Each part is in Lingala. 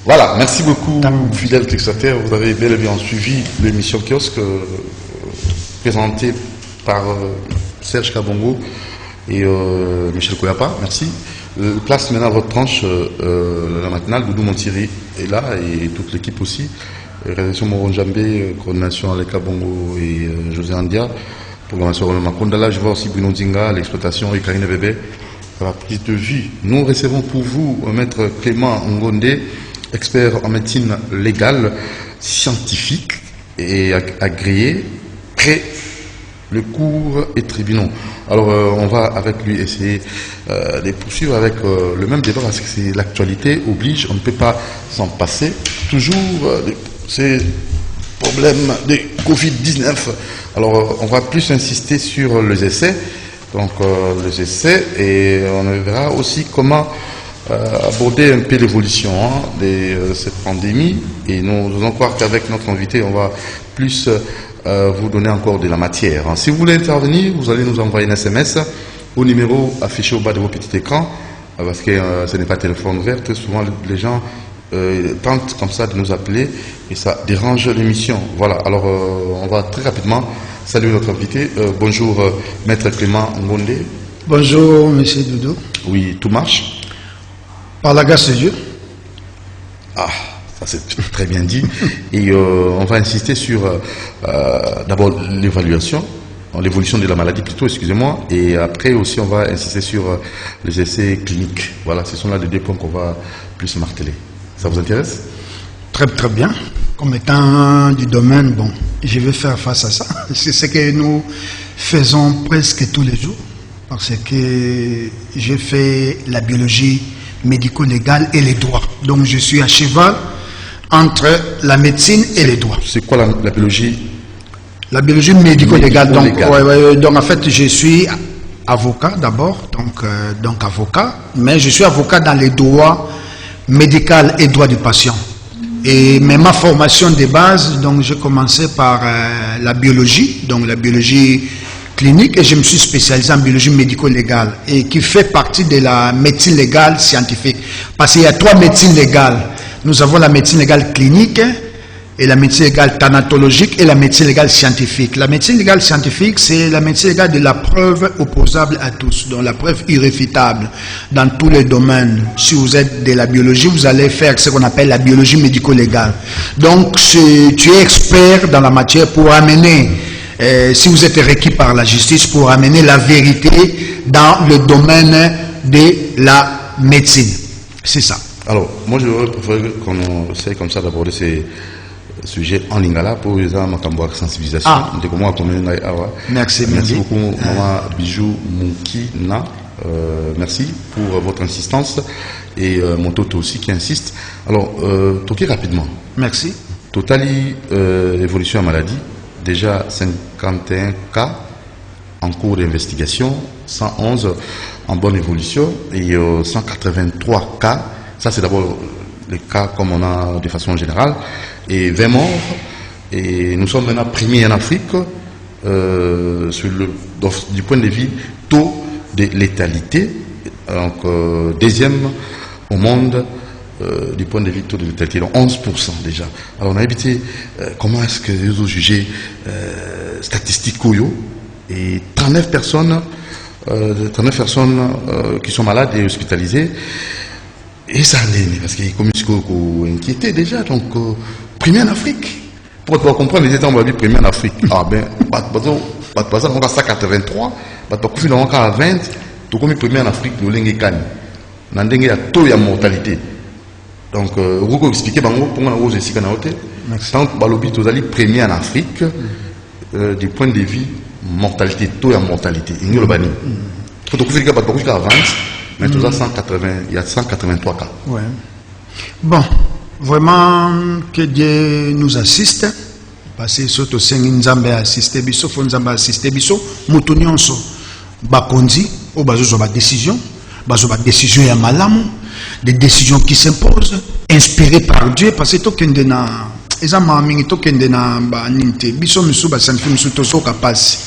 Voilà, merci beaucoup, fidèles téléspectateurs. Vous avez bel et bien suivi l'émission Kiosque présentée par Serge Kabongo et Michel Koyapa. Merci. Place maintenant à votre tranche, la matinale. Doudou Montiri est là et toute l'équipe aussi. Réalisation Moron Jambé, coordination Aleka Bongo et José Andia. Programmation Romain Makondala. Je vois aussi Bruno Zinga, l'exploitation et Karine Bébé. La prise de vue. Nous recevons pour vous Maître Clément Ngonde, expert en médecine légale, scientifique et agréé, près le cours et tribunaux. Alors on va avec lui essayer de poursuivre avec le même débat parce que c'est l'actualité oblige, on ne peut pas s'en passer. Toujours ces problèmes de Covid-19. Alors on va plus insister sur les essais. Donc les essais et on verra aussi comment aborder un peu l'évolution de cette pandémie et nous allons croire qu'avec notre invité on va plus vous donner encore de la matière. Si vous voulez intervenir, vous allez nous envoyer un SMS au numéro affiché au bas de vos petits écrans parce que ce n'est pas téléphone ouvert. Souvent les gens tentent comme ça de nous appeler et ça dérange l'émission. Voilà, alors on va très rapidement saluer notre invité. Bonjour Maître Clément Ngonde. Bonjour Monsieur Doudou. Oui, tout marche? Par la grâce de Dieu. Ah, ça c'est très bien dit. Et on va insister sur d'abord l'évolution de la maladie plutôt, excusez-moi. Et après aussi on va insister sur les essais cliniques. Voilà, ce sont là les deux points qu'on va plus marteler. Ça vous intéresse? Très très bien. Comme étant du domaine, bon, je vais faire face à ça. C'est ce que nous faisons presque tous les jours. Parce que j'ai fait la biologie médico-légale et les droits. Donc je suis à cheval entre la médecine et les droits. C'est quoi la biologie? La biologie médico-légale. Donc en fait je suis avocat d'abord, donc avocat, mais je suis avocat dans les droits médicaux et droits du patient. Mais ma formation de base, donc j'ai commencé par la biologie, donc la biologie clinique, et je me suis spécialisé en biologie médico-légale, et qui fait partie de la médecine légale scientifique. Parce qu'il y a trois médecines légales. Nous avons la médecine légale clinique, et la médecine légale thanatologique, et la médecine légale scientifique. La médecine légale scientifique, c'est la médecine légale de la preuve opposable à tous, donc la preuve irréfutable dans tous les domaines. Si vous êtes de la biologie, vous allez faire ce qu'on appelle la biologie médico-légale. Donc, tu es expert dans la matière pour amener, si vous êtes requis par la justice, pour amener la vérité dans le domaine de la médecine. C'est ça. Alors, moi, je préfère qu'on essaie comme ça d'aborder ces sujet en lingala pour les gens de sensibilisation. Merci beaucoup, Maman Bijou Moukina. Merci pour votre insistance et mon toto aussi qui insiste. Alors, toquez rapidement. Merci. Totali évolution en maladie, déjà 51 cas en cours d'investigation, 111 en bonne évolution et 183 cas. Ça, c'est d'abord les cas comme on a de façon générale, et 20 morts, et nous sommes maintenant premiers en Afrique du point de vue taux de létalité, donc deuxième au monde du point de vue taux de létalité, donc 11% déjà. Alors on a évité comment est-ce que vous jugez statistiques Koyo, et 39 personnes qui sont malades et hospitalisées. Et ça allait, parce qu'il y a comme inquiété déjà, donc premier en Afrique. Pour pouvoir comprendre, les États on va dire premier en Afrique. Ah ben, on a 183, on a 20, tout comme premier en Afrique, nous l'avons gagné. Nous avons un taux de mortalité. Donc, vous pouvez expliquer, pourquoi on a aussi tant que Balobi, vous allez premier en Afrique, du point de vue mortalité, taux de mortalité. Il y a le bani. Vous pouvez dire qu'il y a 20. Mais tout ça, 180, il y a 183 cas. Ouais. Bon, vraiment, que Dieu nous assiste. Parce que surtout, si nous avons assisté, il faut nous assister. Nous avons bakondi, ou des décisions ya malamu, des décisions qui s'imposent, inspirées par Dieu, parce que tout le monde eza mamingi to kende na ba ninte biso misu ba sanfi misu tozoka pasi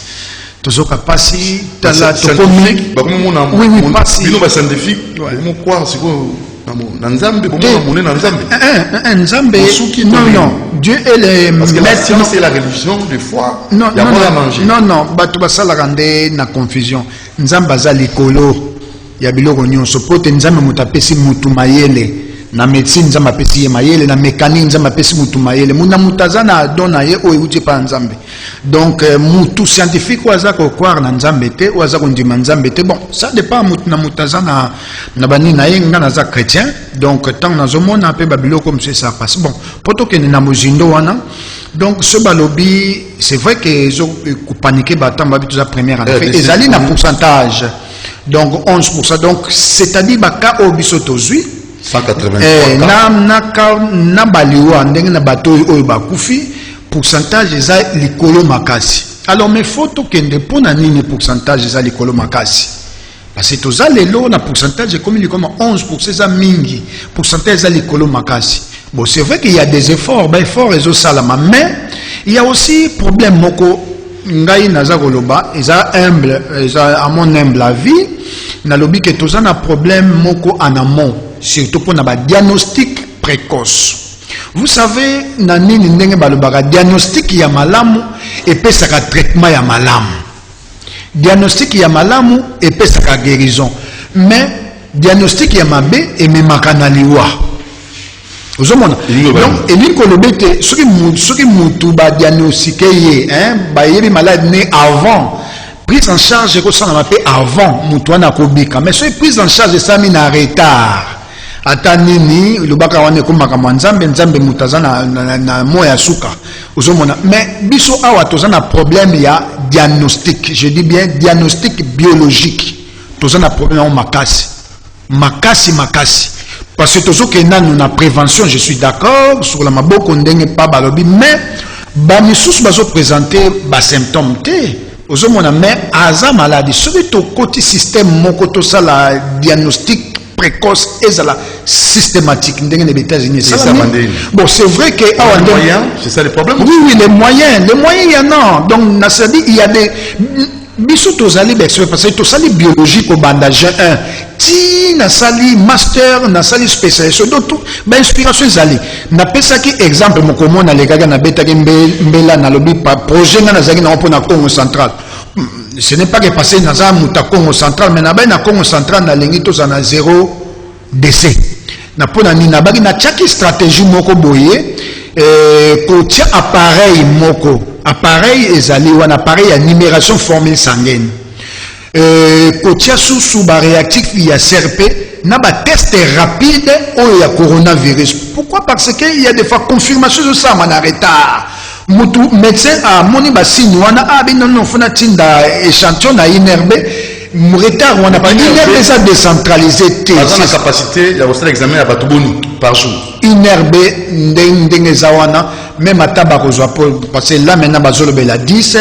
tala to komi oui pasi bino ba scientifique comment croire c'est quoi Nzambe, Nzambe, non. Dieu est le parce que la maître. science et la religion, des fois, Non, il y a pas à manger. non, bato basala rande na confusion. Nzambe aza likolo ya biloko nyonso pote nzambe mutapesi mutu mayele. Na médecine nzambe apesi ye mayele, na mécanique nzambe apesi mutu mayele. Muna mutaza na adona ye oyo uti pa nzambe. Donc mutu scientifique waza ko croire na nzambe te, waza ko ndima nzambe te. Bon, ça dépend mutu na mutaza na bani na ye nga naza chrétien. Donc tant nazomona pe babilo comme ça passe. Bon, poto ke na mozindo wana. Donc ce balobi, c'est vrai que ils ont paniqué batam babi la première année. Ils allaient na pourcentage. Donc 11%. Donc c'est-à-dire baka obiso tozui 183 na baliwa ndenge na bato oyo bakufi pourcentage eza likolo makasi. Alors mais faut tokende pona nini pourcentage eza likolo makasi, parce que toza lelo na pourcentage comme il comme 11% eza mingi, pourcentage eza likolo makasi. Bon, c'est vrai qu'il y a des efforts, ben efforts ezo salama, mais il y a aussi problème moko ngai naza koloba eza humble, eza à mon humble avis na lobi que toza na problème moko en amont, surtout pour un diagnostic précoce. Vous savez, nanini ndenge balobaka diagnostic ya malamu epesaka traitement ya malamu. Diagnostic ya malamu epesaka guérison. Mais diagnostic ya mabe ememaka na liwa. Vous avez donc elingi koloba te soki mutu ba diagnostiqué ye, ba yebi malade né avant. Prise en charge ekosalama pe avant mutu wana kobika, mais soki prise en charge esami na retard. Ata nini lubaka wane kumbaka mwanzambe nzambe mutaza na moya suka uzomona. Mais biso awa toza na problème ya diagnostic, je dis bien diagnostic biologique. Toza na problème ya makasi parce que tozo ke nanu na prévention, je suis d'accord sur la maboko ndenge pa balobi, mais ba misusu bazo présenter ba symptômes te uzomona. Mais aza maladie soki to koti système moko to sala diagnostic précoce et la systématique des États-Unis. Bon, c'est vrai que les moyens, c'est ça le problème. Oui, les moyens il y en a. Donc, il y a des bisous parce que tout ça les biologiques au bandage 1 ti na sali master na sali spécialisation donc ba inspiration zali na pesa ki exemple moko mona le gaga na beta mbela na lobby projet na zaki na pona Congo central. Ce n'est pas que passer dans un Congo central, mais na Congo central na lengi to na 0 décès. Na pona ni na bagi na chaki stratégie moko boye ko tia appareil moko. Appareil ezali wana appareil ya numération formule sanguine. Ko tia sous ba réactif ya CRP na ba test rapide o ya coronavirus. Pourquoi? Parce que il y a des fois confirmation de ça en retard. Mutu médecin a moni ba signe wana non fona tinda échantillon na inerbe retard wana pas inerbe ça décentralisé la capacité il y a aussi l'examen à batuboni par jour inerbe ndenge zawana même ataba kozwa parce que là maintenant bazolo bela 10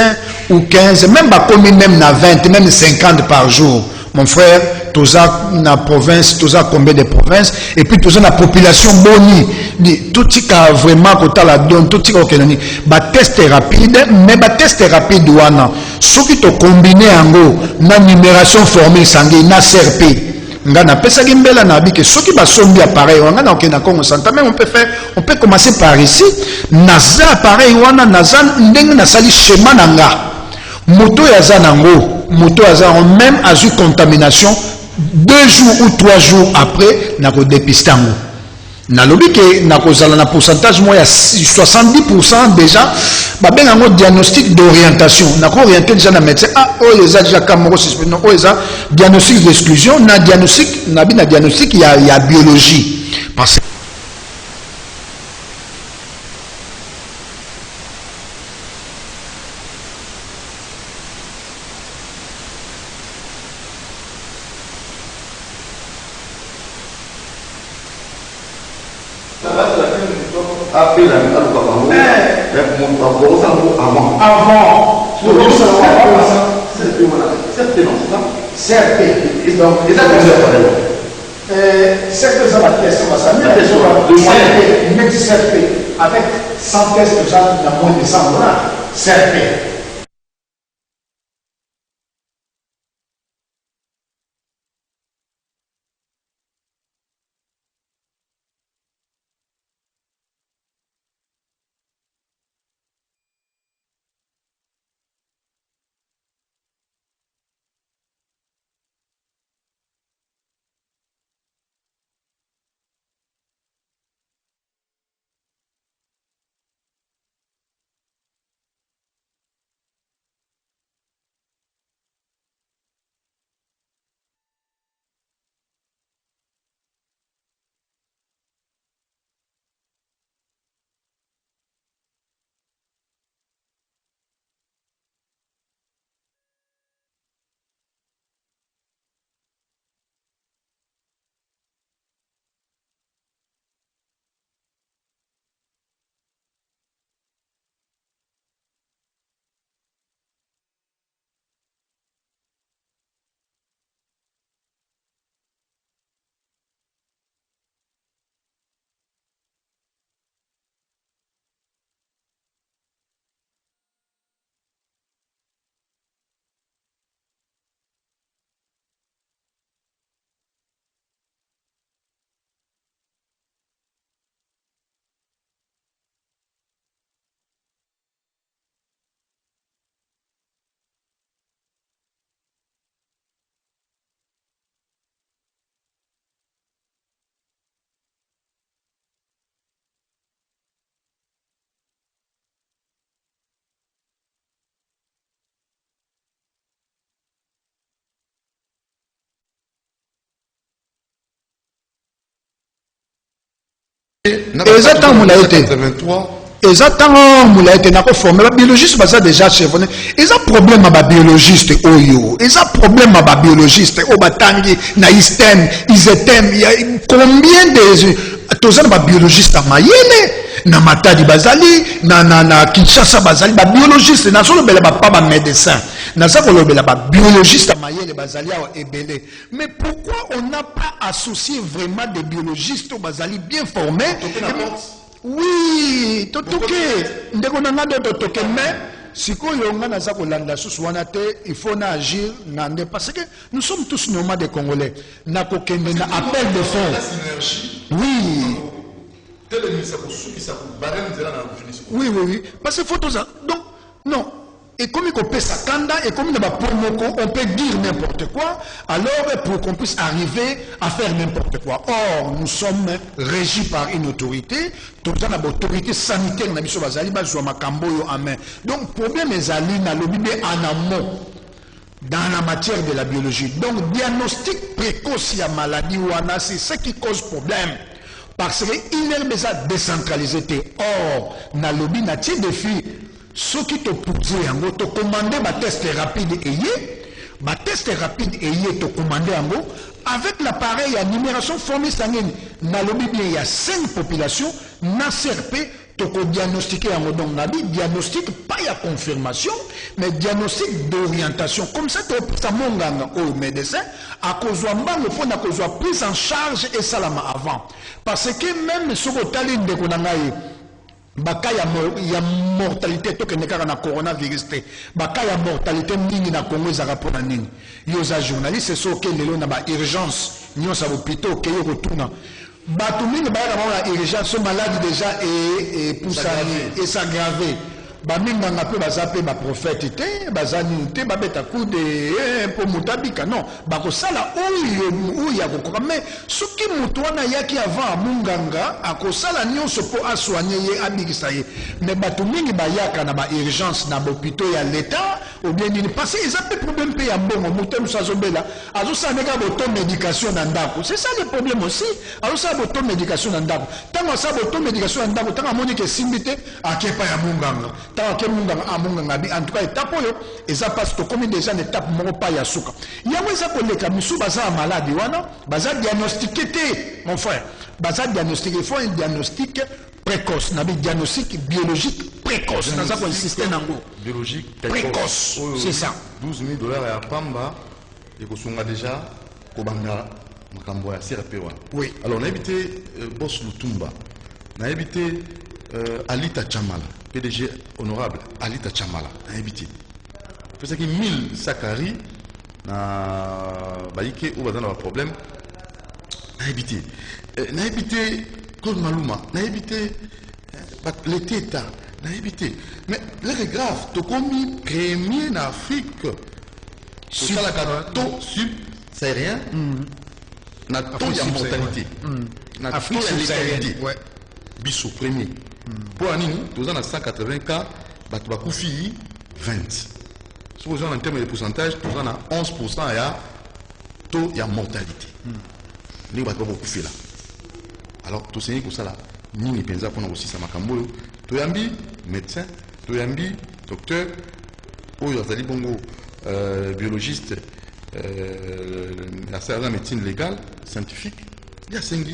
ou 15 même ba commis même na 20 même 50 par jour. Mon frère, tous na province, tous combien de provinces, et puis tous la population boni, tout tika vraiment kota la donne, tout tika okenani, ba test rapide, mais ba test rapide wana, ce qui te combiné en gros, na numération formule sanguine, na CRP, nga na pesa gimbela na bi que ce qui ba sombi appareil, nga na okena Congo central, mais on peut commencer par ici, naza appareil wana naza ndenge na sali schéma nanga, moto ya zanango. Moto a même a eu contamination 2 jours ou 3 jours après na ko dépistango na lobi ke na ko zala na pourcentage moi ya 70% déjà ba ben un diagnostic d'orientation na ko orienter déjà na médecin oh les a déjà kamoro suspect non oh les a diagnostic d'exclusion na diagnostic na bi na diagnostic ya biologie parce avec 100 tests déjà dans moins de 100 $. Exactement, mon été. 83. Exactement, mon été. N'a pas formé. La biologiste, ça déjà chevronné. Ils ont problème à la biologiste, oyo. Ils ont problème à la biologiste, au batangi, na istem, isetem. Il y a combien de, tous les biologistes à Mayele, na Matadi Bazali, na Kinshasa Bazali, ba biologiste, na solo bela pas ba médecin. Na ça qu'on bela ba biologiste à Mayele Bazali à Ebele. Mais pourquoi on n'a pas associé vraiment des biologistes au Bazali bien formés? Oui, totoké. Ndeko na ngado totoké, mais si ko yonga na za kolanda suswana te, il faut na agir nande parce que nous sommes tous nomades des Congolais. Na kokende na appel de fonds. Oui. Oui, oui, oui. Parce que faut ça. Donc, non. Et comme on peut s'attendre, et comme on peut dire n'importe quoi, alors pour qu'on puisse arriver à faire n'importe quoi. Or, nous sommes régis par une autorité, toute une autorité sanitaire, donc, le problème est en amont dans la matière de la biologie. Donc, diagnostic précoce de la maladie, c'est ce qui cause problème. Parce qu'il est déjà décentralisé. Or, dans le lobby, il défi. Ce qui te pousse, tu commandes un test rapide et test rapide et tu commandes avec l'appareil à numération formée sanguine. Dans le lobby, il y a 5 populations. Dans CRP, tu peux diagnostiquer en donc diagnostic, pas de confirmation, mais diagnostic d'orientation. Comme ça, tu as mon au médecin, à cause de prise en charge et ça avant. Parce que même sur le talent de Konangaï, il y a mortalité na coronavirus te bakaya mortalité mingi na Congo ezaka pona nini yo za journaliste so ke lelo na ba urgence nyo sa hôpital ke yo retourna batu mingi ba na urgence so malade déjà et poussani et s'aggraver ba minga nga pe bazape ba prophète te bazani te ba beta coup de pour mutabika non ba ko sala oyo ya ko mais ce qui mutwana yaki avant munganga akosala nyonso po assoigner ye abikisa ye mais batu mingi ba yaka na ba urgence na hôpital ya l'état ou bien ni parce ils ont problème pe ya mbongo mutem sazobela azo sa neka boto médication na ndako c'est ça le problème aussi azo sa boto médication na ndako tanga sa boto médication na ndako tanga moni ke simbite akepa ya munganga en tout cas étape et ça passe comme déjà une étape pas ya suka yango eza koleka misu baza malade wana baza diagnostiqué mon frère baza diagnostiqué il faut un diagnostic précoce na diagnostic biologique précoce na za ko insister nango biologique précoce c'est ça $12,000 ya pamba et ko sunga déjà ko banga makambo ya CRP wana oui alors on a évité Boss Lutumba on a évité Alita Chamala, PDG honorable, Alita Chamala, a évité. Parce que 1000 Sakari, na baïke ou dans le problème, a évité. N'a évité Claude Maluma, n'a évité les Tétas, n'a évité. Mais là, c'est grave, tu as commis premier en Afrique, sur la carte sub-saharienne, na taux de mortalité. Na Afrique sub-saharienne. Bissot premier. Pour Anini, nous avons 180 cas, Batouakoufi 20. Si vous avez en termes de pourcentage, nous avons 11% à taux de mortalité. Nous avons beaucoup là. Alors, tout ce qui est ça là, nous avons aussi ça makambo. Toyambi, médecin, Toyambi, docteur, Oyazali Bongo, biologiste, la médecine légale, scientifique, il y a 5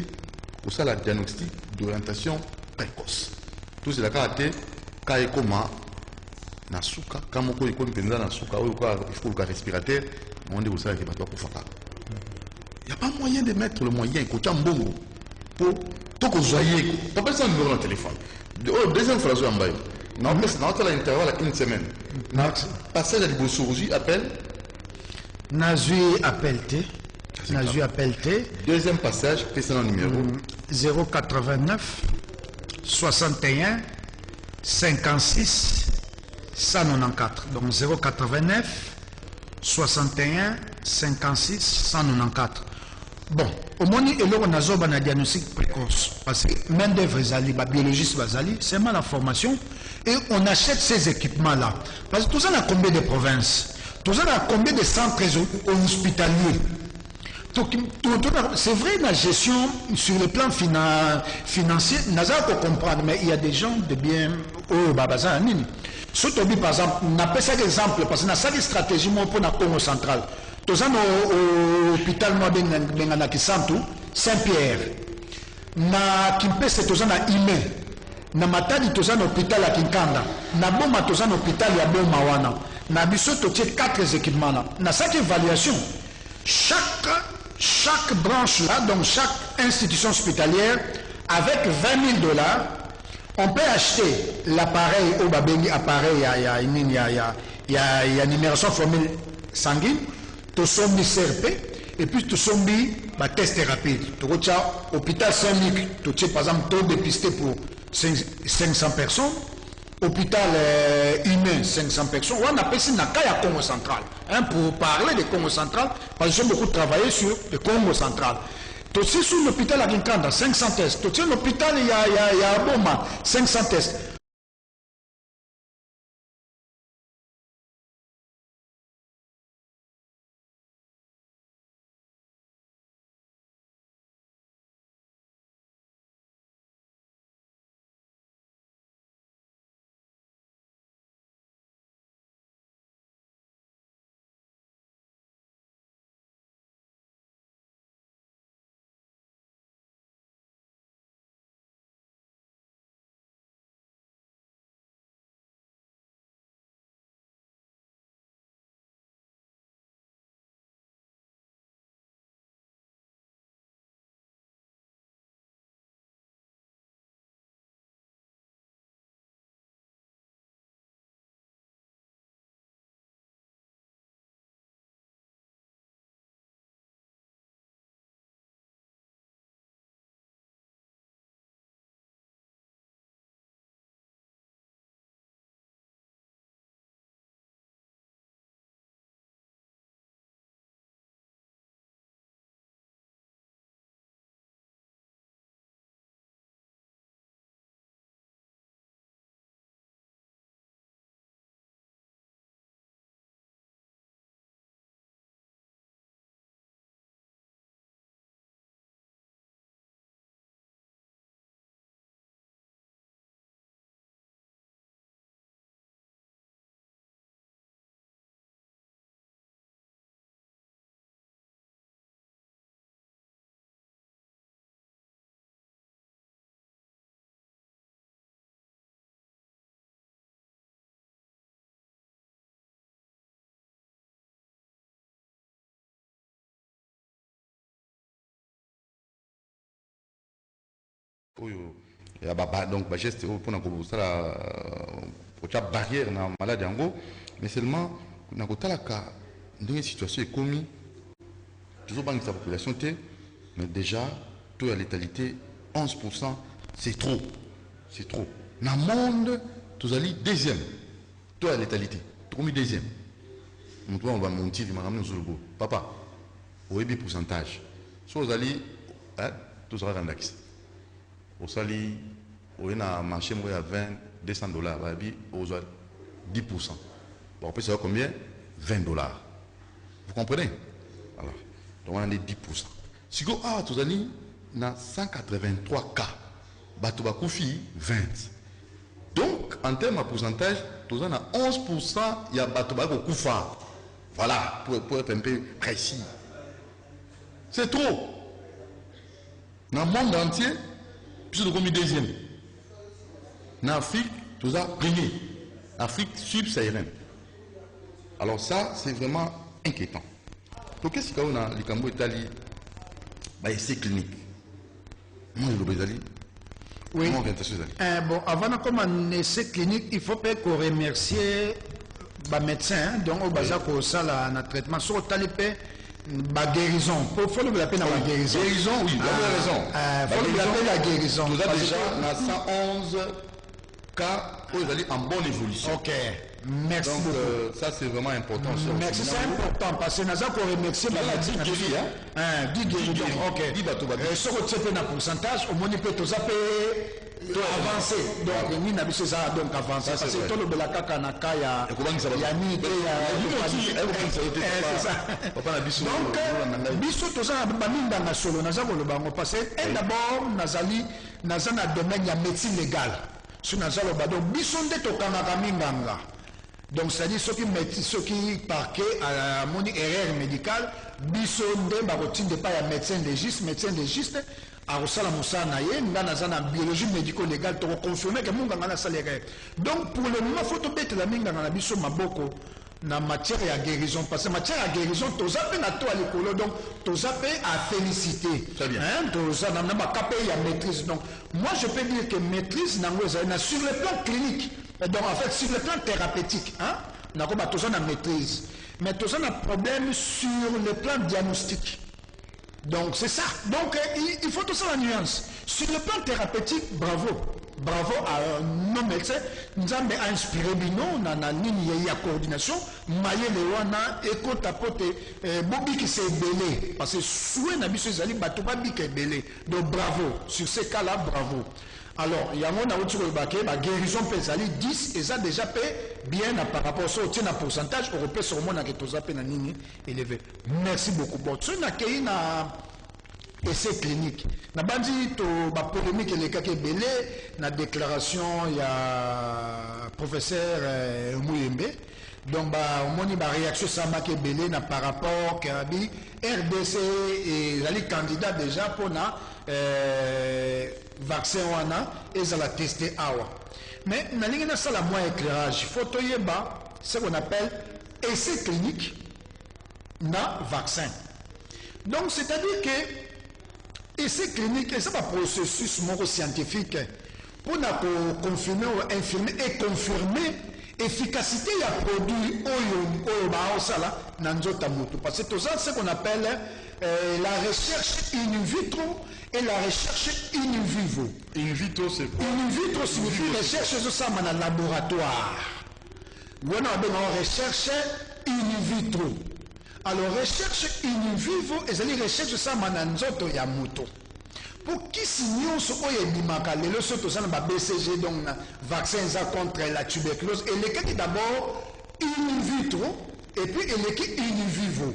pour ça la diagnostic d'orientation précoce. Tout c'est la caractère Kaikoma Nasuka, Kamoko Iko Penza Nasuka, il faut le respirateur, on dit aussi qu'il va pas pour faire. Il n'y a pas moyen de mettre le moyen, Kocha Mbongo, pour tout que vous voyez, pas besoin de numéro de téléphone. Deuxième phrase en bas, on a l'intervalle à une semaine. Passage à l'hypochirurgie, appelle Nazui appelle T. Nazui appelle T. Deuxième passage, c'est un numéro 089 61 56 194. Donc 089 61 56 194. Bon, au moins, il y a un diagnostic précoce. Parce que main d'œuvre, biologiste, c'est mal la formation. Et on achète ces équipements-là. Parce que tout ça, on a combien de provinces? Tout ça, on a combien de centres hospitaliers? C'est vrai, la gestion sur le plan financier, nous avons comprendre, mais il y a des gens de bien au Babaza. Surtout, par exemple, on appelle ça exemple, parce que nous avons une stratégie pour le Congo central. Nous avons l'hôpital Saint-Pierre. Na Kimpese, nous avons Ime. Na Matadi, nous avons l'hôpital à Kinkanda. Na Boma, nous avons l'hôpital à Bomawana. Na Bisso, nous avons 4 équipements. Na cette évaluation, chaque branche là, donc chaque institution hospitalière, avec 20 000 $, on peut acheter l'appareil au Babengi, appareil, il y a numération formule sanguine, tout sombi CRP, et puis tout sombi test rapide. Tout hôpital Saint-Luc, tout par exemple, tout dépisté pour 500 personnes. Hôpital humain, 500 personnes. On appelle ça Nakaya Congo central. Hein, pour parler de Congo central, parce que j'ai beaucoup travaillé sur le Congo central. Tout aussi sur l'hôpital à Kinkanda, 500 tests. Tout aussi l'hôpital, il y a Boma, 500 tests. Donc, geste pour nous ça la barrière dans la maladie en gros, mais seulement dans une situation est commise, toujours dans sa population, mais déjà, taux de létalité 11%, c'est trop. C'est trop. Dans le monde, tu as dit deuxième. Taux de létalité, tu as mis deuxième. On va monter, il m'a ramené sur le bout. Papa, au pourcentage. Si vous allez, tu seras rendu. Au sali, on a marché à 20, 200 $, on a 10%. Bon, on peut savoir combien? 20 $. Vous comprenez? Alors, donc on a 10%. Si vous avez 183 cas, vous avez 20. Donc, en termes de pourcentage, vous avez 11%, il y a Koufa. Voilà, pour être un peu précis. C'est trop. Dans le monde entier, plus de combien deuxième. En Afrique, tout ça, premier. Afrique subsaharienne. Alors ça, c'est vraiment inquiétant. Donc qu'est-ce qu'on a les Cambo Italie, essai clinique. Moi, je veux oui. Bon, avant de commencer un essai clinique, il faut pas qu'on remercie les médecins, donc au bazar pour ça, le traitement. Sur le talipé, la guérison. Il faut le appeler la guérison. Guérison, oui, vous avez raison. Il faut l'appeler la guérison. Vous avez déjà 111 cas où vous allez en bonne évolution. Ok. Merci donc, beaucoup. Ça, c'est vraiment important. Merci, c'est important parce que nous avons remercié Guy Guéry. Donc, ok. Ce que tu fais dans pourcentage, au moins, tu peux avancer. Donc, nous avons ça, donc avancer. Parce que tout le belaka kanaka, il y a ni idée, donc, biso tout ça, baminda na solo, nous avons le bango parce que d'abord, nous avons un domaine de médecine légale. Sur nous avons donc biso de tokanaka minganga. Donc, c'est-à-dire ceux qui parquet à mon erreur médicale, biso de barotine de pas à médecin légiste, à Rosala Moussa Naye, nous avons en biologie médico-légale, pour confirmer que mon ganga a salaire. Donc, pour le moment, il faut mettre la minga dans la biso maboko, na matière à guérison. Parce que matière à guérison, tu as appelé à toi à l'école, donc tu as appelé à féliciter. Très bien. Tu as appelé à maîtrise. Donc, moi, je peux dire que maîtrise, sur le plan clinique, donc en fait, sur le plan thérapeutique, nous avons besoin de maîtrise. Mais nous avons un problème sur le plan diagnostic. Donc c'est ça. Donc il faut tout ça la nuance. Sur le plan thérapeutique, bravo. Bravo à nos médecins. Nous avons inspiré Bino, nous avons une coordination. Maye Lewana, Eko Tapote, Bobi qui s'est belé. Parce que souhait Nabiso Zali, Batobabi qui est belé. Donc bravo. Sur ces cas-là, bravo. Alors, il y a un guérison pesali 10 et ça déjà paie bien par rapport à un pourcentage européen sur le monde qui est élevé. Merci beaucoup. Bon, tu as un essai clinique. Na bandi to ba polémique les cas qui belé na déclaration il y a professeur Mouyembe. Donc ba moni ba réaction ça m'a qui belé na par rapport Kerabi RDC et les candidats déjà pour na vaccin wana et ça l'a testé awa. Mais na lingena ça la moins éclairage. Photo yeba ce qu'on appelle essai clinique na vaccin. Donc c'est-à-dire que essai clinique, c'est un processus scientifique pour confirmer ou infirmer et confirmer l'efficacité du produit parce que tout ça, c'est ce qu'on appelle la recherche in vitro et la recherche in vivo. In vitro, c'est quoi? In vitro signifie recherche dans le laboratoire. On a recherche in vitro. Alors, recherche in vivo et la recherche ça mananzoto ya moto. Pour qui signons ce qu'on est bimaka, les leçons tout ça na BCG donc vaccin contre la tuberculose et les cas d'abord in vitro et puis les cas in vivo.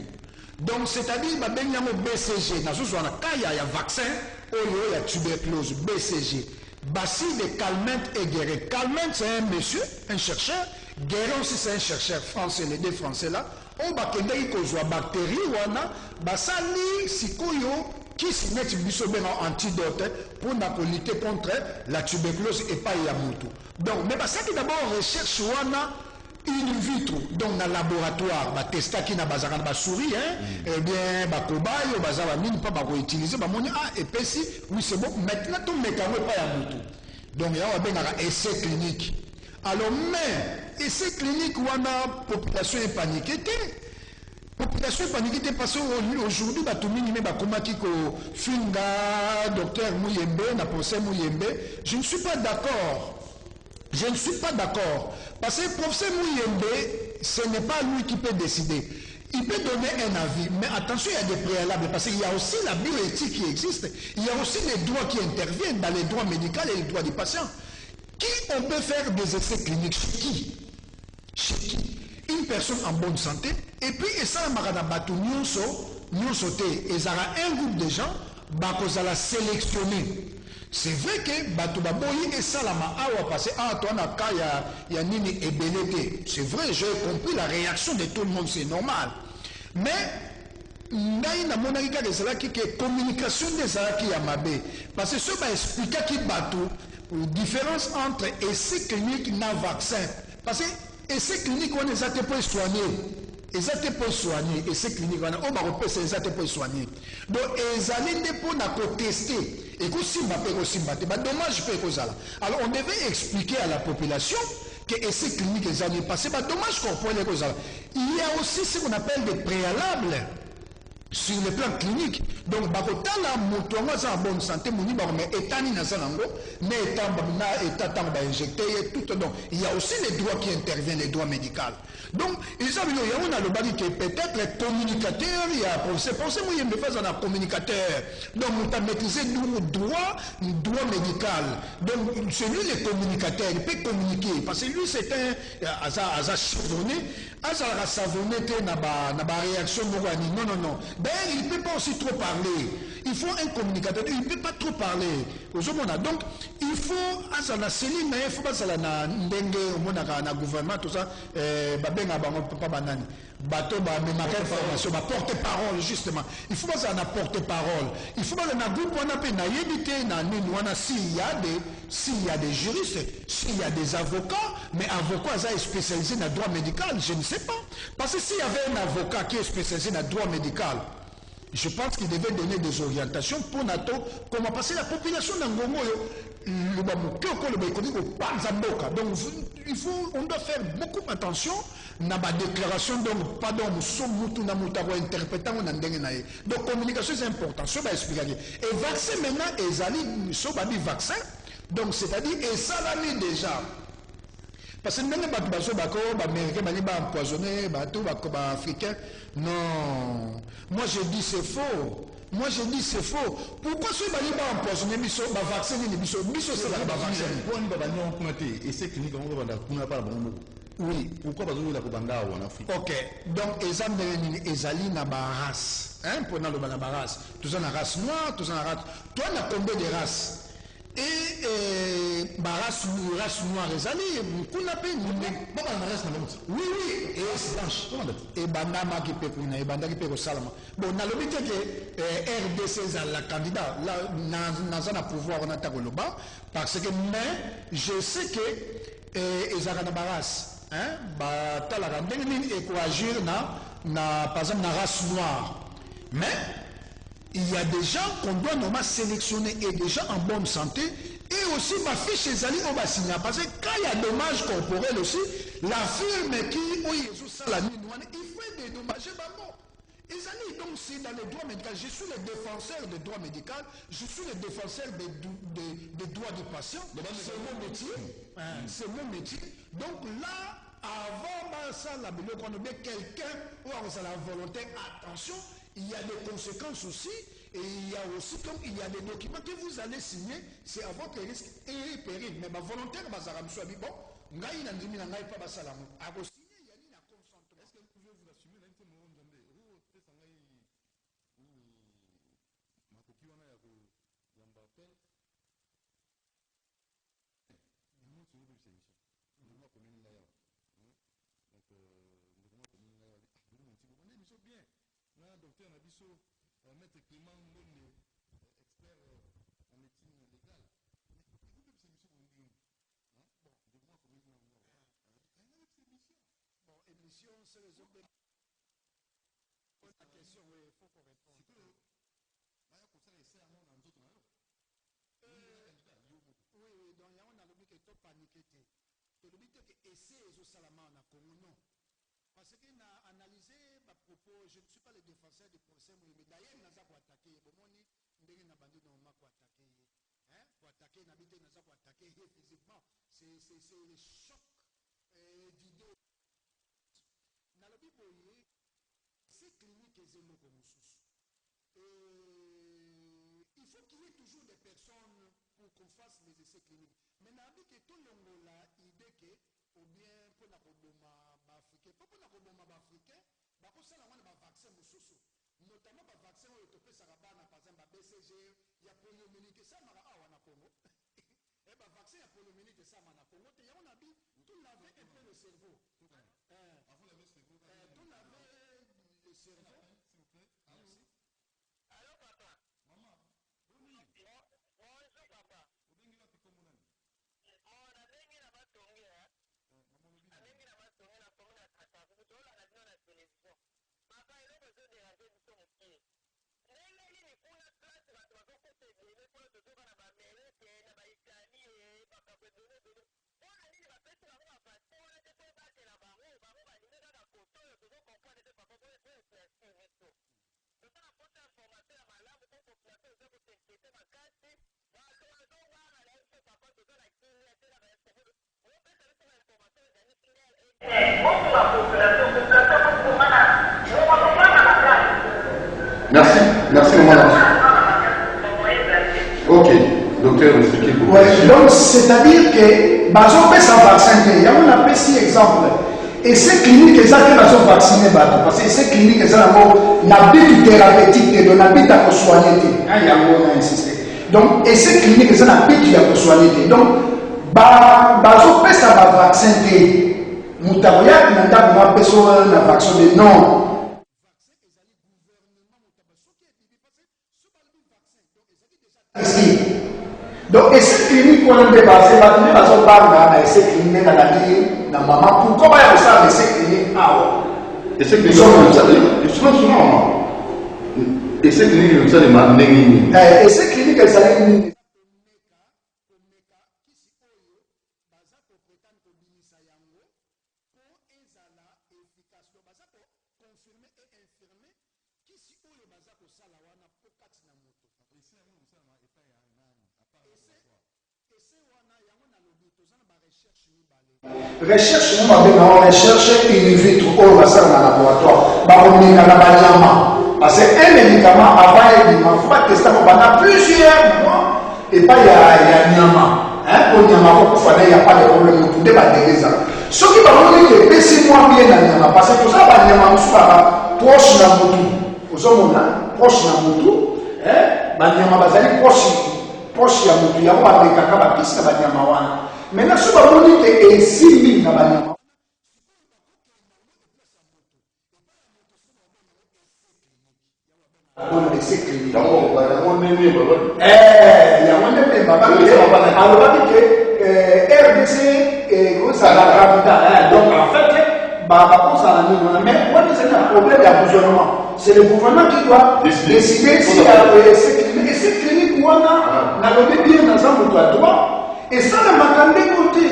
Donc c'est-à-dire ba ben yango BCG na zo na kaya ya vaccin oyo ya tuberculose BCG. Bacille de Calment et Guérin. Calment c'est un monsieur, un chercheur. Guérin aussi c'est un chercheur français, les deux français là. On va kende ko zo bactérie wana basali sikoyo qui se met un antidote pour lutter contre la tuberculose et pas yamutu. Donc, mais ça qui d'abord recherche wana in vitro, donc dans le laboratoire, bah testa qui n'a pas de souris, eh bien, bah cobaye, bah ça va mine pas bah utiliser, bah mon et puis si, oui c'est bon, maintenant tout mécano pas yamutu. Donc il y a un essai clinique. Alors mais essai clinique wana population est paniquée. Population paniquée parce qu'aujourd'hui, Finga, docteur Mouyembe, professeur Mouyembe, je ne suis pas d'accord. Je ne suis pas d'accord. Parce que le professeur Mouyembe, ce n'est pas lui qui peut décider. Il peut donner un avis, mais attention, il y a des préalables, parce qu'il y a aussi la bioéthique qui existe. Il y a aussi les droits qui interviennent dans les droits médicaux et les droits des patients. Qui on peut faire des essais cliniques? Chez qui? Chez qui? Une personne en bonne santé, et puis et ça marada batu nyonso te et ça un groupe de gens bakoza la sélectionner. C'est vrai que batu baboyi et ça la ma awa passé toi na ka ya nini ebelete. C'est vrai, j'ai compris la réaction de tout le monde, c'est normal. Mais ngai na monaki ka ezala ki que communication des alaki ya mabe parce que ce ba expliquer ki batu différence entre essai clinique na vaccin parce que essai clinique on les a pas soigner. Ils étaient pour soigner. Essai clinique on a repéré ils étaient pour soigner. Donc ils allaient pour tester. Et que si m'a pas aussi dommage peut cause là. Alors on devait expliquer à la population que essai clinique ils allaient passer dommage qu'on peut les causes là. Il y a aussi ce qu'on appelle des préalables. sur le plan clinique. Donc, bakotala moto ngo za bonne santé moni ba mais etani na zanango, mais état tant ba injecté et tout. Donc, il y a aussi les droits qui interviennent, les droits médicaux. Donc, ils savent il y a on a le bali que peut-être les communicateurs, il y a c'est pour ça moi il me fait un communicateur. Donc, on a maîtrisé droit médical. Donc, celui les communicateurs, il peut communiquer parce que lui c'est un savonné, savonné na ba réaction non. D'ailleurs, il ne peut pas aussi trop parler. Il faut un communicateur. Il ne peut pas trop parler. Donc, il faut, il faut pas na gouvernement, tout ça, porte-parole, justement. Il faut pas ça porte-parole. Il faut pas na groupe on appelle na yébité na nini s'il y a des juristes, s'il y a des avocats, mais avocat ça est spécialisé dans le droit médical, je ne sais pas. Parce que s'il y avait un avocat qui est spécialisé dans le droit médical, je pense qu'il devait donner des orientations pour NATO, comment passer la population dans Ngongo. Donc, on doit faire beaucoup attention na ba déclaration, donc, pardon, interprétant. Donc, communication c'est important, ça va expliquer. Et vaccin maintenant, ils vaccin, donc, c'est-à-dire, et ça l'a mis déjà. Parce que même les Américains sont empoisonnés, les Africains. Non. Moi je dis c'est faux. Pourquoi ceux qui sont empoisonnés, les vaccins, c'est la vaccin. Et c'est clinique, on n'a pas oui. Pourquoi pas en Afrique? Ok. Donc, ils ont na race. Pour na race. Tous en race noire, tous en race. Toi, on a combien de races? Et race noire ezali kuna pe oui et blanche et banama qui peut kuna et banda qui peut au salama bon na lobité que RDC za la candidat là na pouvoir on attaque le bas parce que mais je sais que ezaka na race ba tala ndenge et quoi agir na par exemple na race noire mais il y a des gens qu'on doit normalement sélectionner et des gens en bonne santé et aussi ma fiche Ezali au Bassina parce que quand il y a dommage corporel aussi la firme qui il faut dédommager Ezali donc c'est dans le droit médical, je suis le défenseur des droits médicaux, je suis le défenseur des droits du patient, c'est mon métier, donc là avant ça la qu'on a quelqu'un ou à la volonté attention. Il y a des conséquences aussi, et il y a aussi, comme il y a des documents que vous allez signer, c'est à votre risque et péril. Mais ma volontaire, bon, ngai n'a dit pas basalam. À vous signer, il y a une consentement. Est-ce que vous pouvez vous assumer d'un témoin d'Ambe? Vous faites ça, ma copie, on a Yambatel. Nous, c'est une émission. Nous, on commune là. Donc, nous, on commune là. Nous, on émission bien. Là, docteur Nabiso, maître Clément Monde, expert en médecine légale. Mais écoutez, ces missions, on dit, bon, de moi, comme il y a ces missions. Bon, émission, c'est les autres. La question, oui, il faut qu'on réponde. C'est que, là, comme ça, les serres, on a un autre. Oui, donc il y a un alumni qui est paniqué. Le but est que essayer aux Salama en Congo, non. Parce qu'on a analysé ma propos, je ne suis pas le défenseur du procès, mais d'ailleurs, on a pour attaquer. Bon, on dit qu'on a bandé normalement pour attaquer. Pour attaquer, on a dit qu'on a pour attaquer physiquement. C'est le choc d'idées. Dans le Bible, c'est clinique et zémo comme sous. Il faut qu'il y ait toujours des personnes pour qu'on fasse les essais cliniques. Mais on a dit que tout le monde a l'idée que ou bien pour la roboma africain pour la roboma africain ba ko sala wana ba vaccin mususu notamment ba vaccin oyo to pesa bana par exemple ba BCG ya poliomyélite ça mara awa na Congo et ba vaccin ya poliomyélite ça na Congo te ya on a dit tout laver un peu le cerveau avant laver le cerveau tout laver le cerveau s'il vous plaît. Allô papa. Maman bonjour papa obengi wapi comme nani mona bengi na batongi abengi na batongi na kongo na kata kutola na bino na télévision papa eloko ezodérange biso mokie ndenge nini kuna place bato bazokota ebele mpona tozoka na bamerike na baitalie bakakwedone mpona nini bapesi bango bavacin wana te po batela bango balingi kaka koto oyo tozokomprendre te papa po eclaircir Merci. Merci, maman. Ok. Docteur, expliquez-vous. Ouais, donc, c'est-à-dire que, on fait un vaccin, il y a un petit exemple. Et ces cliniques, elles ont vacciné, parce que ces cliniques, elles ont un but thérapeutique, un but à soigner. Il y a un insisté. Donc, et ces cliniques, elles ont un but à soigner. Donc, on fait un vaccin, Moutaouya, il y a un vaccin de non. Donc, et cette clinique qu'on a dépassé, on parle de cette clinique dans la vie, dans maman, pourquoi il y a ça de cette clinique? Et cette clinique, souvent, et cette clinique, vous allez m'amener. Et cette clinique, elle s'allait. Recherche, nous recherche in vitro au laboratoire. Parce qu'un médicament, avant il faut pas tester pendant plusieurs mois et pas il y a Nyama. Pour Nyama, il n'y a pas de problème. Vous pouvez pas déguiser. Ce qui va vous dire que c'est moins bien dans Nyama. Parce que tout ça, Nyama, nous sommes proches dans le tout. Vous sommes proches dans le tout. Nyama, proche ya mutu yango babekaka bapesi na banyama wana maintenant so bamoni ke esimbi na banyama yango nde babaki alobaki ke RDC kozala capital donc en fait bakozala nini mais wani c'est un problème ya gouvernement c'est le gouvernement qui doit décider si ces cliniques wana nalobi bien naza moto ya droit esalamaka ndenge te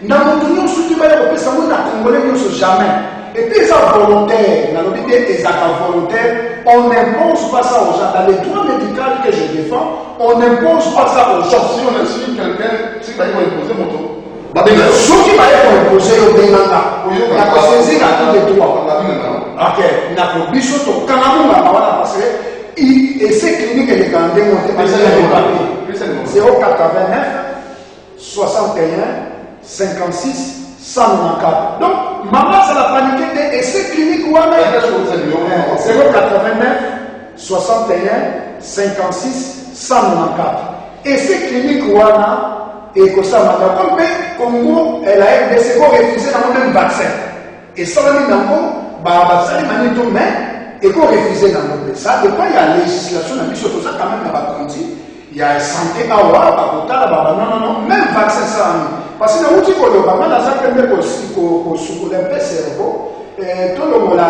na moto nyonso te baya kopesa ngo na congolais nyonso jamais et puis eza volontaire nalobi bien ezaka volontaire on n'impose pas ça aux gens dans les droits médicaux que je défends on n'impose pas ça aux gens si on insulte quelqu'un si va imposer moto soki baye koimpose yo benganga nakosaisir à tous les droits ok nako biso tokangamunga wana parce que et ces cliniques elekaka ndenge te parce que 089 61 56 194 donc maman ça l'a paniqué et ces cliniques wana 089 61 56 194 et ces cliniques wana et que ça m'a comme Congo elle a RDC pour refuser dans le même vaccin et ça va dire dans ça les tout mais et qu'on refusait dans le ça dépend il y a législation dans mission tout ça quand même dans la conti il y a santé à wa non même vaccin ça parce que nous dit que le maman dans ça même au sous le cerveau tout le la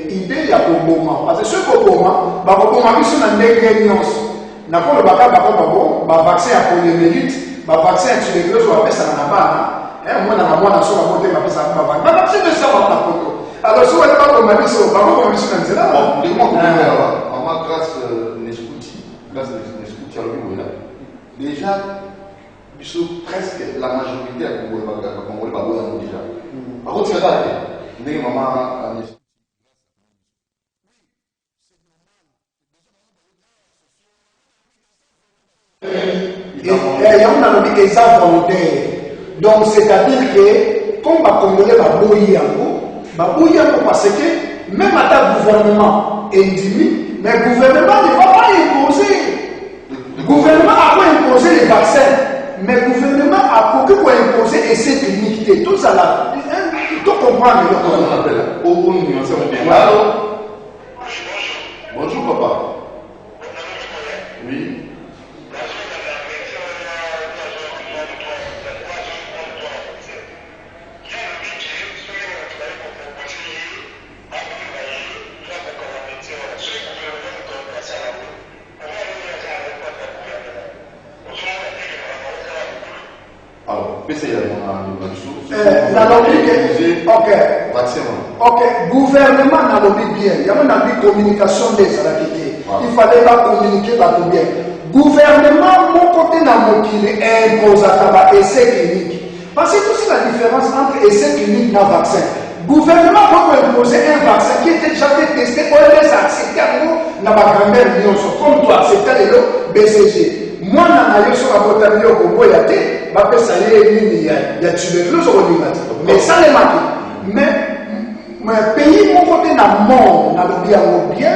idée ya koboma parce que ce koboma ba koboma biso na ndenge nyonso na ko le baka ba vaccin ya poliomyélite ba vaccin ya tuberculose wa pesa na bana mwana so ba bote ba pesa ba vaccin de ça va na poto alors si on va pas comme biso ba ko biso na nzela bon les mots en ma grâce Nescuti à l'Obi déjà biso presque la majorité à Congolais ba boza déjà ba ko tsaka ndenge mama il y a un exemple volontaire. Donc, c'est-à-dire que, comme les Congolais parce que même à ta gouvernement indimi, mais le gouvernement ne va pas imposer. Le gouvernement a pas imposé les vaccins, mais le gouvernement a beaucoup imposer et ces cliniques. Tout ça là, il faut comprendre. Bonjour papa. Oui. Ok, gouvernement n'a pas bien. Il y a une communication des activités. Il fallait pas communiquer pas bien. Gouvernement, mon côté n'a pas impose à essai clinique. Parce que c'est la différence entre essai clinique et vaccin. gouvernement peut imposer un vaccin qui était déjà fait tester, OMS a accepté dans ma grand-mère, comme toi, accepté le BCG. Moi, je suis un peu de il y a tuberculose, mais ça n'est pas. Mais pays, mon côté, dans le monde, dans le bien,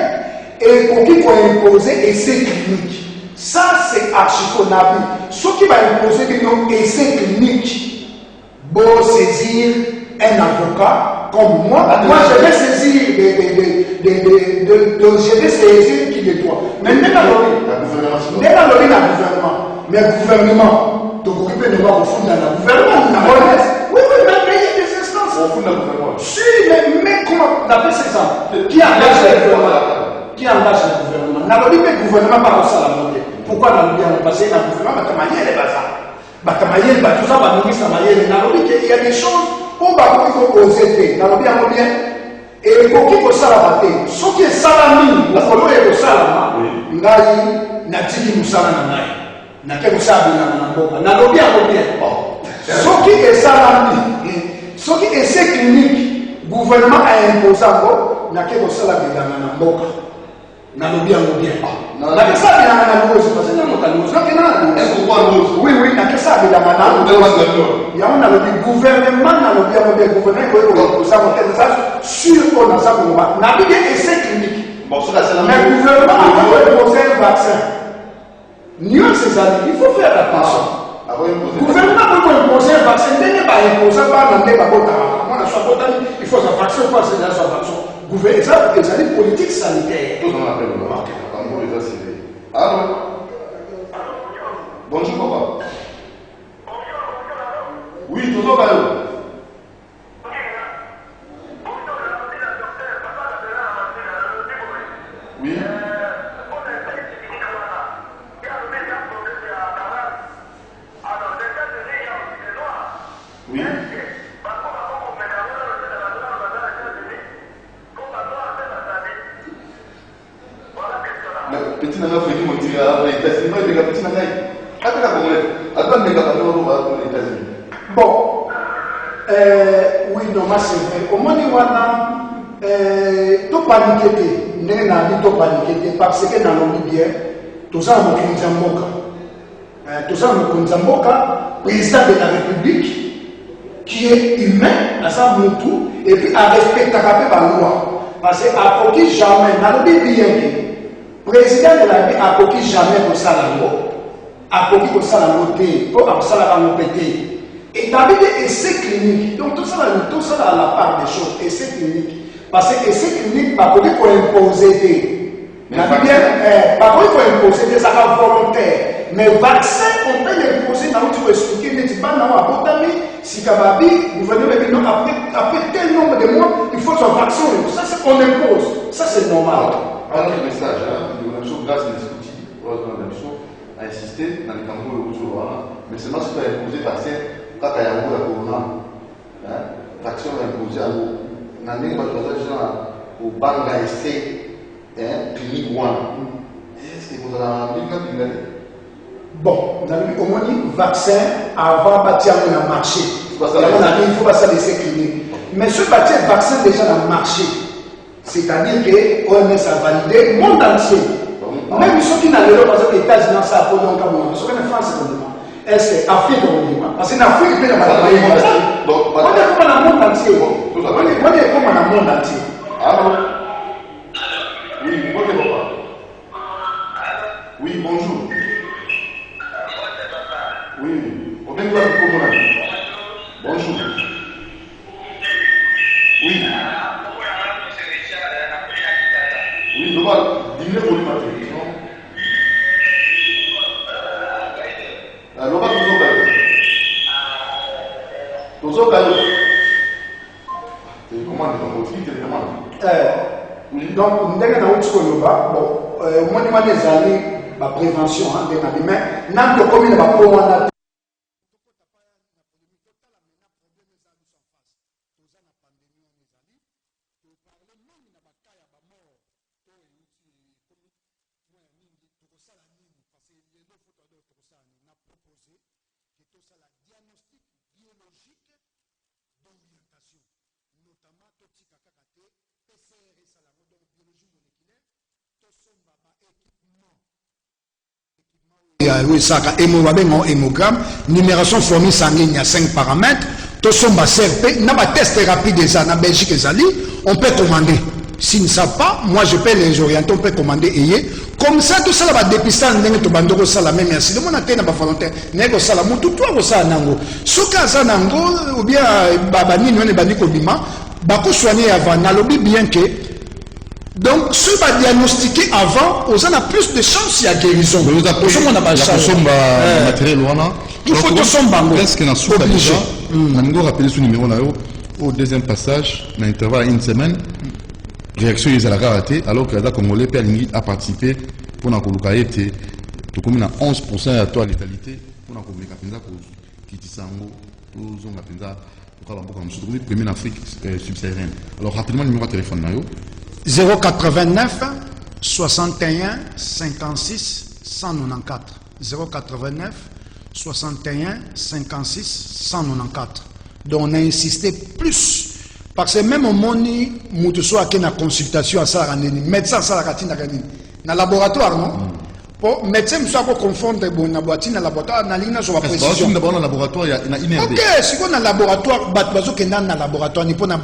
et pour qui faut imposer essais cliniques. Ça, c'est archiconable. Ce qui va imposer des essais cliniques, bon saisir un avocat comme moi. Moi, je vais saisir je vais saisir qui de toi. Mais même dans le gouvernement. Mais le gouvernement, tu occupes de moi au fond dans le gouvernement. Oui, même payer des instances. Au fond dans le gouvernement. Si, mais comment on appelle ça? Qui engage le gouvernement? Qui engage le gouvernement? Dans le gouvernement, pas ça la montée. Pourquoi dans le gouvernement? Parce que dans le gouvernement, tout ça, il y a des choses où il faut oser. Dans le bien, et pour qui faut ça la bataille? Ce qui est salami, il faut le salama. Natiki Moussala Nanaï. Naké Moussabi Nanamboka. Nalobi Abobien. Ce qui est salami, ce qui est essai clinique, le gouvernement a imposé encore, Naké Moussala Nanamboka. Nalobi Abobien. Naké Sabi Nanamboka, c'est parce que oui, Naké Sabi Nanamboka. Il y a un gouvernement, Nalobi Abobien, gouvernement, il faut imposer sur qu'on a ça pour moi. Nabi essai clinique. Mais le gouvernement a imposé un vaccin. Nous, ces amis, il faut faire attention. Le gouvernement peut imposer un vaccin. Il n'est pas imposé par il faut un vaccin, il faut un vaccin. Gouvernement, c'est une politique sanitaire. Bonjour, papa. Oui, toujours là. Oui. Oui. Petit nana fait mon tir à l'États-Unis, mais les petits nana, bon, oui, non, c'est vrai. Au moins, il y a tout paniqué, parce que dans le bien, tout ça, président de la République, qui est humain, à ça, tout, et puis à respecter la loi. Parce qu'à aucun jamais, dans le bien, président de la République, à aucun jamais pour ça, la loi, à aucun pour ça, la loi, pour ça, la loi, et David est essai clinique. Donc tout ça, à la part des choses, essai clinique. Parce que essai clinique, pas pour imposer pas pour imposer des actes volontaires. Mais vaccin, on peut l'imposer dans où tu veux expliquer, mais tu pas dans la botanie, si Kababi, vous venez après tel nombre de mois, il faut un vaccin. Ça, c'est qu'on impose. Ça, c'est normal. Alors, le message, grâce à l'Institut, a insisté dans les campagnes de retour, mais seulement si tu as imposé vaccin, quand tu as eu la corona, vaccin imposé à vous, dans les gens au banc d'essai clinique 1. Est-ce que vous avez un bon, on a au moins dit vaccin avant de bâtir le marché. Il faut passer à l'essai clinique. Mais ce bâtir vaccin déjà dans le marché, c'est-à-dire que l'OMS a validé le monde entier. Même ceux qui n'ont pas les États-Unis, ça a posé un cas. Ceux qui n'ont pas France, est-ce que l'Afrique, parce qu'en Afrique, il y a des donc, on est comme dans le monde entier. On est comme dans le monde entier. Alors, oui, bonjour. Oui, bonjour. Oui, on est là pour mon ami. Bonjour. Oui. Oui, on va dîner pour le matin. Alors, on va toujours gagner. Télécommande, télécommande. Donc, nous avons bon, moi, des années, la prévention, mais nous avons diagnostic biologique d'orientation, Oui, ça, hémogramme, numération fournie sanguine, il y a 5 paramètres. Tout ça, CRP, n'a pas test rapide déjà, en Belgique, on peut commander. S'ils ne savent pas, moi je peux les orienter, on peut commander et comme ça, tout ça, va dépister, ça la même merci. Le monde a été dans la volonté, n'est-ce pas ça la tout toi, ça nango. Ce cas, ça nango, ou bien, babani, non, et bani kobima, bako soigner avant, n'a lobby bien que. Donc, ceux qui sont diagnostiqués avant, on a plus de chances, il y a guérison. Vous avez matériel, il faut que son bango. Presque dans ce déjà, on a rappelé ce numéro au deuxième passage, dans l'intervalle une semaine, réaction ils ont raté, alors que la Congolais a participé pour la Colocaïté, tout comme 11% à toi létalité, pour la Colocaïté, qui dit ça, pour la premier en Afrique subsaharienne. Alors, rapidement, le numéro de téléphone, 089 61 56 194 089 61 56 194. Donc on a insisté plus parce que même au moni mutuso a une consultation à ça médecin ça la laboratoire non pour médecin soit pour confondre bon na boîte na laboratoire na ligne sur la précision d'abord dans laboratoire il y a une INRD. OK, si on a laboratoire bazo que na laboratoire ni pour na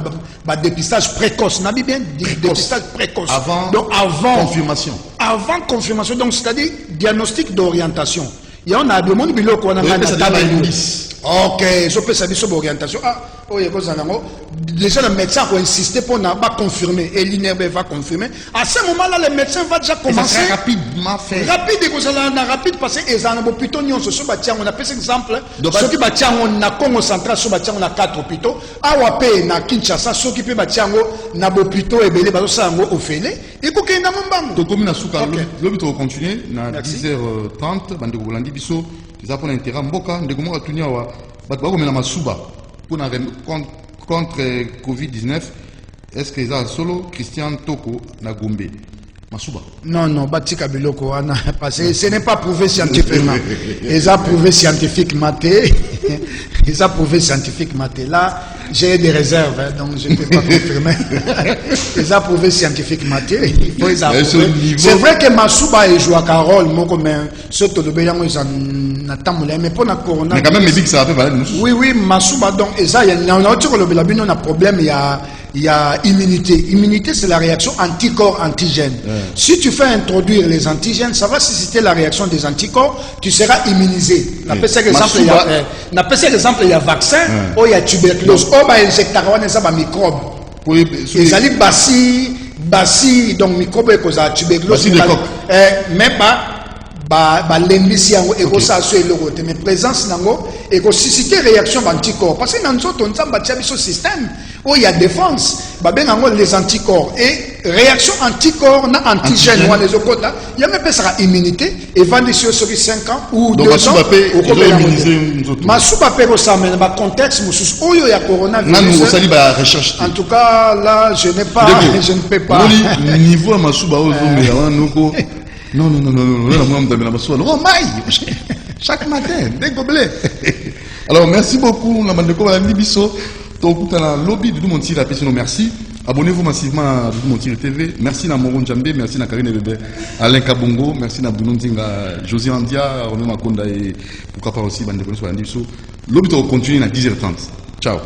dépistage précoce na bien dépistage précoce avant donc avant confirmation donc c'est-à-dire diagnostic d'orientation. Il y a un abonnement biloko on a OK, je peux savoir sur l'orientation. Ah, oh, déjà le médecin va insister pour ne pas confirmer et l'INRB va confirmer. À ce moment-là, le médecin va déjà commencer. Ça rapidement fait. Rapide, rapide parce que les hôpitaux on a fait cet exemple. Ceux qui battent on a Congo central, on a 4 hôpitaux. Awape na Kinshasa, ceux qui peuvent battre on a hôpitaux et belé bazo ça au Félé. Et pour qu'il y ait un moment. Donc comme na souka, l'hôpital va continuer na 10h30 bande Bolandi biso. Ils ont intérêt à Mboka, de comment retourner à Masuba contre Covid-19. Est-ce qu'ils ont solo Christian Toko na Gombe Masuba? Non, Batika Biloko, parce que ce n'est pas prouvé scientifiquement. Ils ont prouvé scientifiquement. Ils ont prouvé scientifiquement. Là, j'ai des réserves, hein, donc je ne peux pas confirmer. Ils ont prouvé scientifiquement. Il faut les approuver. C'est vrai que Masuba est joué à Carole, mais ce que ils ont mais pour la corona. Mais quand même, les ça a fait Oui, Masuba, donc, il y a un problème, il y a immunité. Immunité, c'est la réaction anticorps antigène. Si tu fais introduire les antigènes, ça va susciter la réaction des anticorps, tu seras immunisé. On appelle ça l'exemple, il y a vaccin, ou il y a tuberculose, ou il y a injecteur, microbe. Ils allaient bassi, donc microbe est cause à tuberculose. Mais pas. L'embissien et mais présence nango et susciter réaction anticorps parce que dans notre on a ce système où il y a défense les anticorps et réaction anticorps na antigène ou les autres là il y a même pas ça immunité et vendre sur 5 ans ou 2 ans Masuba pe ça mais dans contexte où il y a coronavirus en tout cas là je ne peux pas niveau Masuba non, chaque matin, dès que alors, merci beaucoup, la bande de Kobalandi Bisso. Donc, dans le lobby de Doumonti, la personne, merci. Abonnez-vous massivement à Doumonti TV. Merci à Moron Djambé, merci à Karine Bébé, Alain Kabongo, merci à Bounonzinga, Josie Andia, Romain Makonda et pourquoi pas aussi, bande de Kobalandi Bisso. Le lobby continue à 10h30. Ciao.